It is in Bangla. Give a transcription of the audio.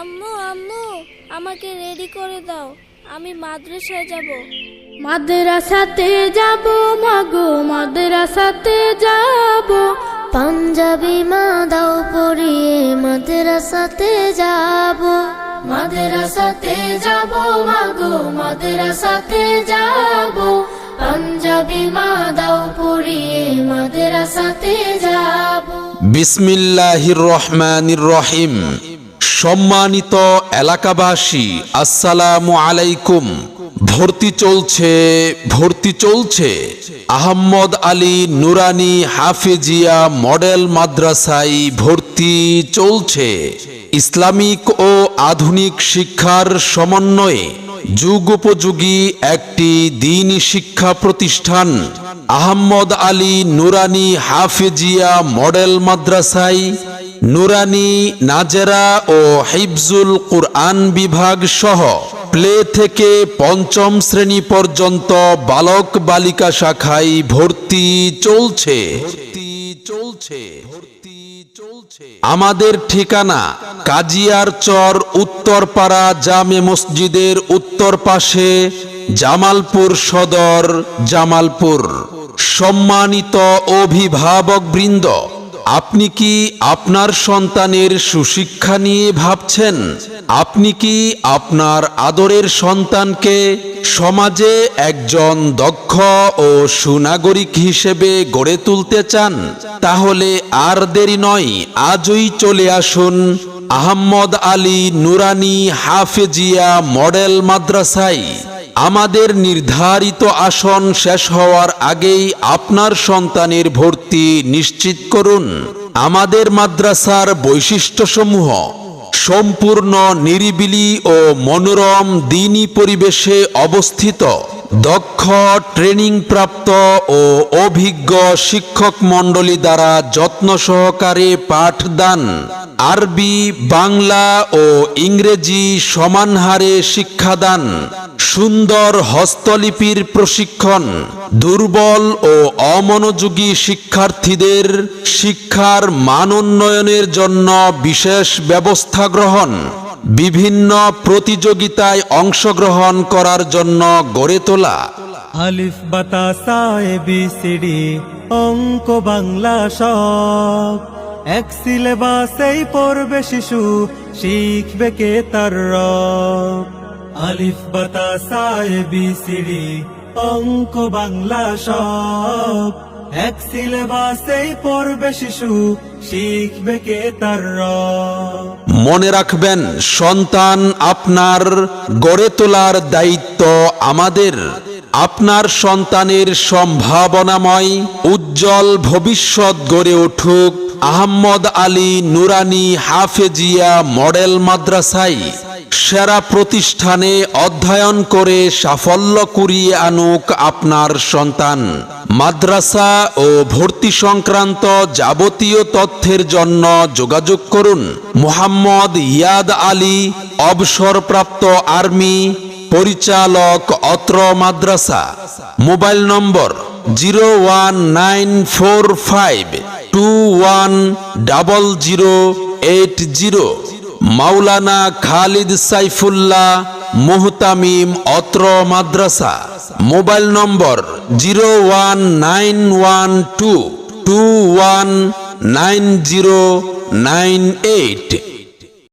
আম্মু আম্মু আমাকে রেডি করে দাও, আমি মাদ্রাসায় যাব। মাদ্রাসাতে যাব মাগো, মাদ্রাসাতে যাব। পাঞ্জাবি মা দাও পরিয়ে মাদ্রাসাতে যাব। মাদ্রাসাতে যাব মাগো, মাদ্রাসাতে যাব। পাঞ্জাবি মা দাও পরিয়ে মাদ্রাসাতে যাব। বিসমিল্লাহির রহমানির রহিম। সম্মানিত এলাকাবাসী, আসসালামু আলাইকুম। ভর্তি চলছে আহমদ আলী নুরানি হাফেজিয়া মডেল মাদ্রাসায় ভর্তি চলছে। ইসলামিক ও আধুনিক শিক্ষার সমন্বয়ে যুগোপযোগী একটি দ্বীনি শিক্ষা প্রতিষ্ঠান আহমদ আলী নুরানি হাফেজিয়া মডেল মাদ্রাসায় নুরানি, নাজেরা ও হিফজুল কুরআন বিভাগ সহ প্লে থেকে পঞ্চম শ্রেণী পর্যন্ত বালক বালিকা শাখায় ভর্তি চলছে। আমাদের ঠিকানা কাজিয়ার চর, উত্তরপাড়া জামে মসজিদের উত্তর পাশে, জামালপুর সদর, জামালপুর। সম্মানিত অভিভাবক বৃন্দ, আপনি কি আপনার সন্তানের সুশিক্ষা নিয়ে ভাবছেন? আপনি কি আপনার আদরের সন্তানকে সমাজে একজন দক্ষ ও সুনাগরিক হিসেবে গড়ে তুলতে চান? তাহলে আর দেরি নয়, আজই চলে আসুন আহমদ আলী নুরানি হাফেজিয়া মডেল মাদ্রাসায়। আমাদের নির্ধারিত আসন শেষ হওয়ার আগেই আপনার সন্তানের ভর্তি নিশ্চিত করুন। আমাদের মাদ্রাসার বৈশিষ্ট্যসমূহ: সম্পূর্ণ নিরিবিলি ও মনোরম দ্বীনি পরিবেশে অবস্থিত, দক্ষ ট্রেনিংপ্রাপ্ত ও অভিজ্ঞ শিক্ষক মণ্ডলী দ্বারা যত্ন সহকারে পাঠদান, আরবি, বাংলা ও ইংরেজি সমান হারে শিক্ষাদান, সুন্দর হস্তলিপির প্রশিক্ষণ, দুর্বল ও অমনোযোগী শিক্ষার্থীদের শিক্ষার মান উন্নয়নের জন্য বিশেষ ব্যবস্থা গ্রহণ, বিভিন্ন প্রতিযোগিতায় অংশগ্রহণ করার জন্য গড়ে তোলা। আলিফ বাতা সা এ বি সি ডি অঙ্ক বাংলা সব এক সিলেবাসেই পড়বে শিশু, শিখবে কে তার রব। আলিফ বাতা সা এ বি সি ডি অঙ্ক বাংলা সব এক সিলেবাসেই পড়বে শিশু, শিখবে কে তার রব। মনে রাখবেন, সন্তান আপনার, গড়ে তোলার দায়িত্ব আমাদের। আপনার সন্তানের সম্ভাবনাময় উজ্জ্বল ভবিষ্যৎ গড়ে উঠুক আহমদ আলী নুরানি হাফেজিয়া মডেল মাদ্রাসায়। সেরা প্রতিষ্ঠানে অধ্যয়ন করে সাফল্য কুড়িয়ে আনুক আপনার সন্তান। মাদ্রাসা ও ভর্তি সংক্রান্ত যাবতীয় তথ্যের জন্য যোগাযোগ করুন মোহাম্মদ ইয়াদ আলী, অবসরপ্রাপ্ত আর্মি, পরিচালক, অত্র মাদ্রাসা। Mobile number 01945210080। মাওলানা খালিদ সাইফুল্লাহ মুহতামিম, অত্র মাদ্রাসা। মোবাইল নম্বর 01912219098।